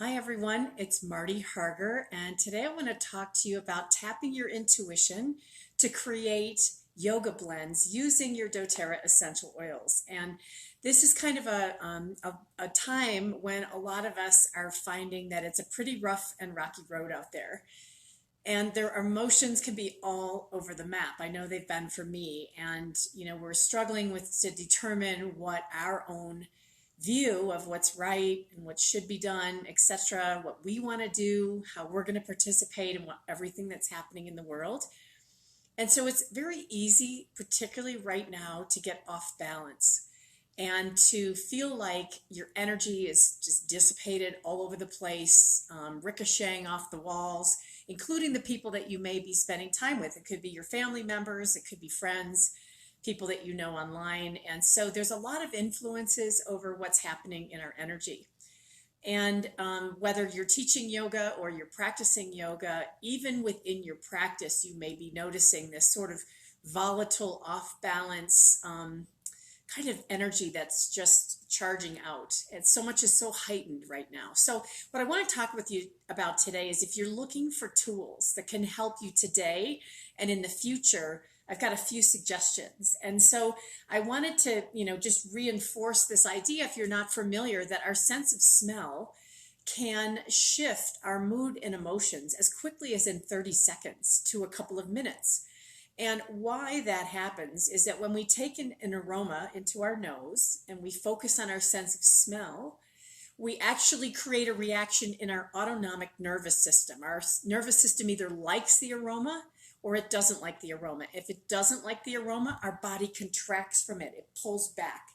Hi everyone, it's Marty Harger, and today I want to talk to you about tapping your intuition to create yoga blends using your doTERRA essential oils. And this is kind of a time when a lot of us are finding that it's a pretty rough and rocky road out there. And their emotions can be all over the map. I know they've been for me. And, we're struggling with to determine what our own view of what's right and what should be done, etc., what we want to do, how we're going to participate in everything that's happening in the world. And so it's very easy, particularly right now, to get off balance and to feel like your energy is just dissipated all over the place, ricocheting off the walls, including the people that you may be spending time with. It could be your family members, it could be friends, people that you know online. And so there's a lot of influences over what's happening in our energy. And whether you're teaching yoga or you're practicing yoga, even within your practice, you may be noticing this sort of volatile, off balance kind of energy that's just charging out. And so much is so heightened right now. So what I want to talk with you about today is if you're looking for tools that can help you today and in the future, I've got a few suggestions. And so I wanted to, just reinforce this idea, if you're not familiar, that our sense of smell can shift our mood and emotions as quickly as in 30 seconds to a couple of minutes. And why that happens is that when we take an aroma into our nose and we focus on our sense of smell, we actually create a reaction in our autonomic nervous system. Our nervous system either likes the aroma or it doesn't like the aroma. If it doesn't like the aroma, our body contracts from it. It pulls back.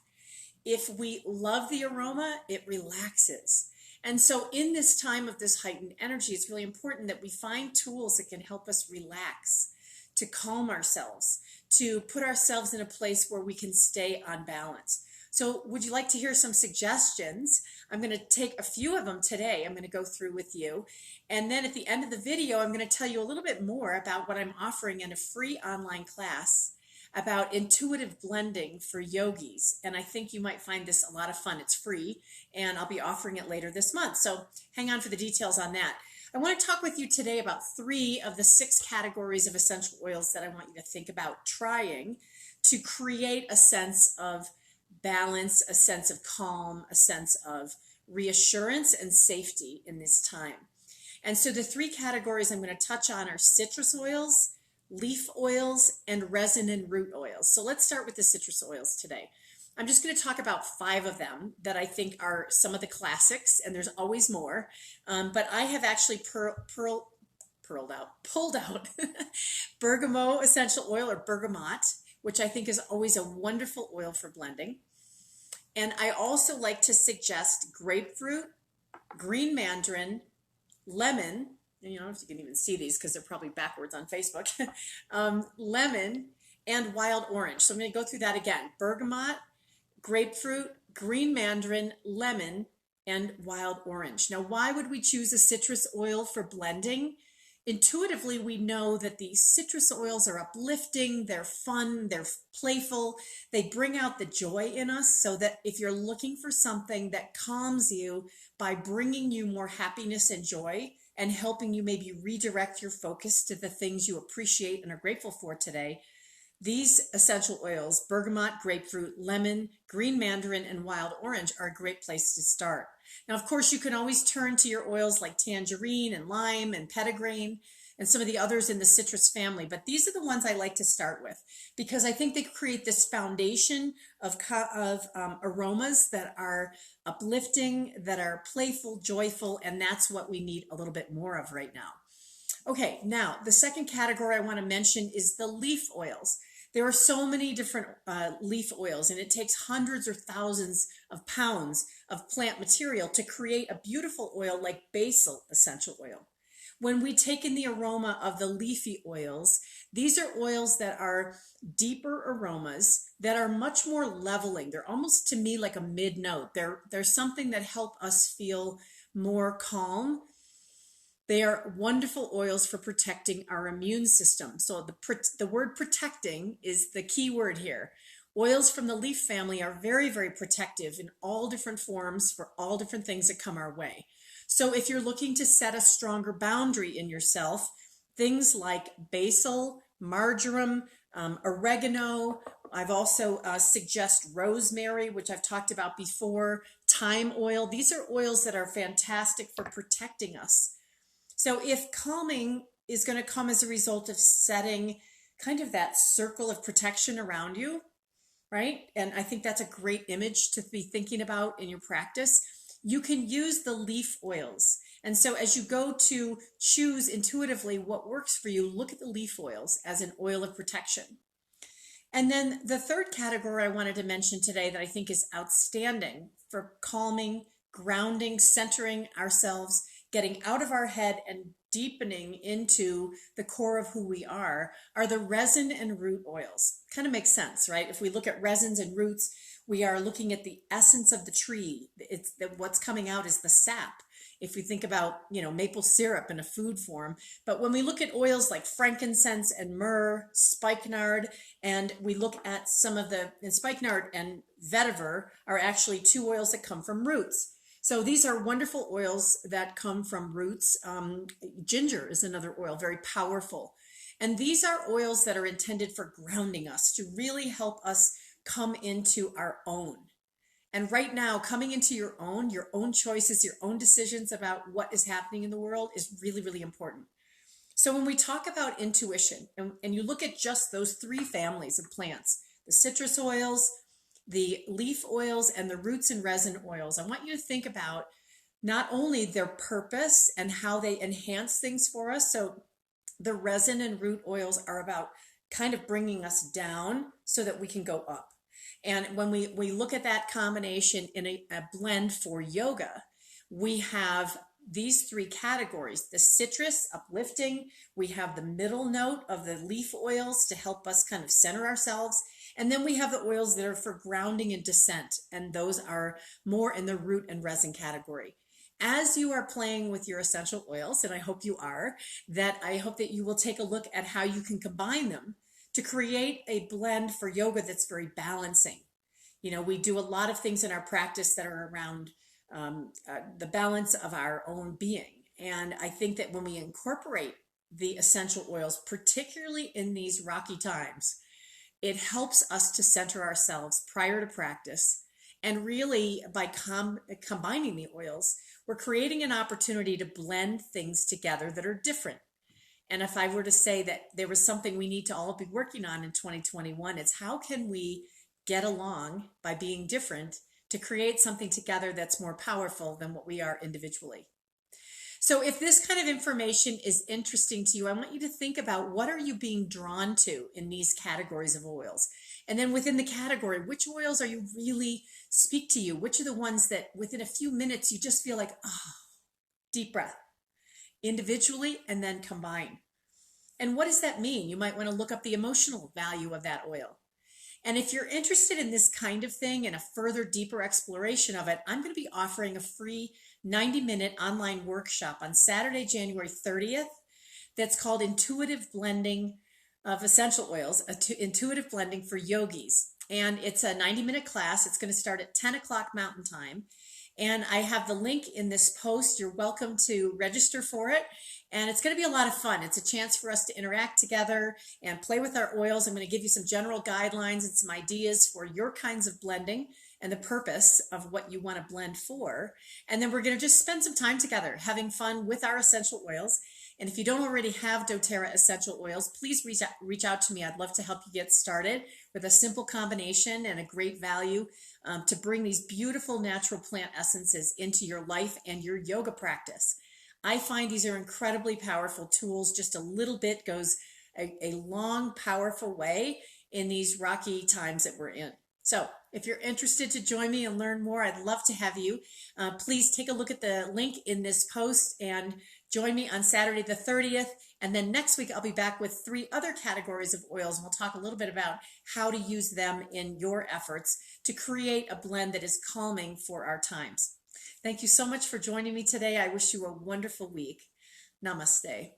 If we love the aroma, it relaxes. And so in this time of this heightened energy, it's really important that we find tools that can help us relax, to calm ourselves, to put ourselves in a place where we can stay on balance. So would you like to hear some suggestions? I'm going to take a few of them today. I'm going to go through with you. And then at the end of the video, I'm going to tell you a little bit more about what I'm offering in a free online class about intuitive blending for yogis. And I think you might find this a lot of fun. It's free, and I'll be offering it later this month. So hang on for the details on that. I want to talk with you today about 3 of the 6 categories of essential oils that I want you to think about trying to create a sense of balance, a sense of calm, a sense of reassurance and safety in this time. And so the 3 categories I'm going to touch on are citrus oils, leaf oils, and resin and root oils. So let's start with the citrus oils today. I'm just going to talk about 5 of them that I think are some of the classics, and there's always more. But I have actually pulled out bergamot essential oil, or bergamot, which I think is always a wonderful oil for blending. And I also like to suggest grapefruit, green mandarin, lemon, and you can even see these because they're probably backwards on Facebook, lemon, and wild orange. So I'm going to go through that again. Bergamot, grapefruit, green mandarin, lemon, and wild orange. Now, why would we choose a citrus oil for blending? Intuitively, we know that these citrus oils are uplifting, they're fun, they're playful, they bring out the joy in us, so that if you're looking for something that calms you by bringing you more happiness and joy and helping you maybe redirect your focus to the things you appreciate and are grateful for today, these essential oils, bergamot, grapefruit, lemon, green mandarin, and wild orange, are a great place to start. Now, of course, you can always turn to your oils like tangerine and lime and petitgrain and some of the others in the citrus family, but these are the ones I like to start with because I think they create this foundation of aromas that are uplifting, that are playful, joyful, and that's what we need a little bit more of right now. Okay, now the second category I want to mention is the leaf oils. There are so many different leaf oils, and it takes hundreds or thousands of pounds of plant material to create a beautiful oil like basil essential oil. When we take in the aroma of the leafy oils, these are oils that are deeper aromas that are much more leveling. They're almost to me like a mid-note. They're something that help us feel more calm. They are wonderful oils for protecting our immune system. So the word protecting is the key word here. Oils from the leaf family are very, very protective in all different forms for all different things that come our way. So if you're looking to set a stronger boundary in yourself, things like basil, marjoram, oregano. I've also suggest rosemary, which I've talked about before, thyme oil. These are oils that are fantastic for protecting us. So if calming is going to come as a result of setting kind of that circle of protection around you, right? And I think that's a great image to be thinking about in your practice. You can use the leaf oils. And so as you go to choose intuitively what works for you, look at the leaf oils as an oil of protection. And then the third category I wanted to mention today that I think is outstanding for calming, grounding, centering ourselves, getting out of our head and deepening into the core of who we are the resin and root oils. Kind of makes sense, right? If we look at resins and roots, we are looking at the essence of the tree. It's what's coming out is the sap. If we think about, maple syrup in a food form, but when we look at oils like frankincense and myrrh, spikenard, and we look at some of and spikenard and vetiver are actually two oils that come from roots. So these are wonderful oils that come from roots. Ginger is another oil, very powerful. And these are oils that are intended for grounding us, to really help us come into our own. And right now, coming into your own choices, your own decisions about what is happening in the world is really, really important. So when we talk about intuition, and you look at just those three families of plants, the citrus oils, the leaf oils, and the roots and resin oils, I want you to think about not only their purpose and how they enhance things for us. So the resin and root oils are about kind of bringing us down so that we can go up. And when we look at that combination in a blend for yoga, we have these three categories: the citrus, uplifting, we have the middle note of the leaf oils to help us kind of center ourselves, and then we have the oils that are for grounding and descent, and those are more in the root and resin category. As you are playing with your essential oils, and I hope you are, I hope that you will take a look at how you can combine them to create a blend for yoga that's very balancing. We do a lot of things in our practice that are around the balance of our own being. And I think that when we incorporate the essential oils, particularly in these rocky times, it helps us to center ourselves prior to practice. And really, by combining the oils, we're creating an opportunity to blend things together that are different. And if I were to say that there was something we need to all be working on in 2021, it's how can we get along by being different to create something together that's more powerful than what we are individually. So if this kind of information is interesting to you, I want you to think about what are you being drawn to in these categories of oils? And then within the category, which oils are you really speak to you? Which are the ones that within a few minutes you just feel like, deep breath, individually and then combine. And what does that mean? You might want to look up the emotional value of that oil. And if you're interested in this kind of thing and a further deeper exploration of it, I'm going to be offering a free 90-minute online workshop on Saturday, January 30th. That's called Intuitive Blending of Essential Oils, Intuitive Blending for Yogis. And it's a 90-minute class. It's going to start at 10 o'clock Mountain Time. And I have the link in this post. You're welcome to register for it. And it's going to be a lot of fun. It's a chance for us to interact together and play with our oils. I'm going to give you some general guidelines and some ideas for your kinds of blending and the purpose of what you want to blend for. And then we're going to just spend some time together having fun with our essential oils. And if you don't already have doTERRA essential oils, please reach out to me. I'd love to help you get started with a simple combination and a great value to bring these beautiful natural plant essences into your life and your yoga practice. I find these are incredibly powerful tools. Just a little bit goes a long, powerful way in these rocky times that we're in. So if you're interested to join me and learn more, I'd love to have you. Please take a look at the link in this post and join me on Saturday the 30th. And then next week, I'll be back with 3 other categories of oils. And we'll talk a little bit about how to use them in your efforts to create a blend that is calming for our times. Thank you so much for joining me today. I wish you a wonderful week. Namaste.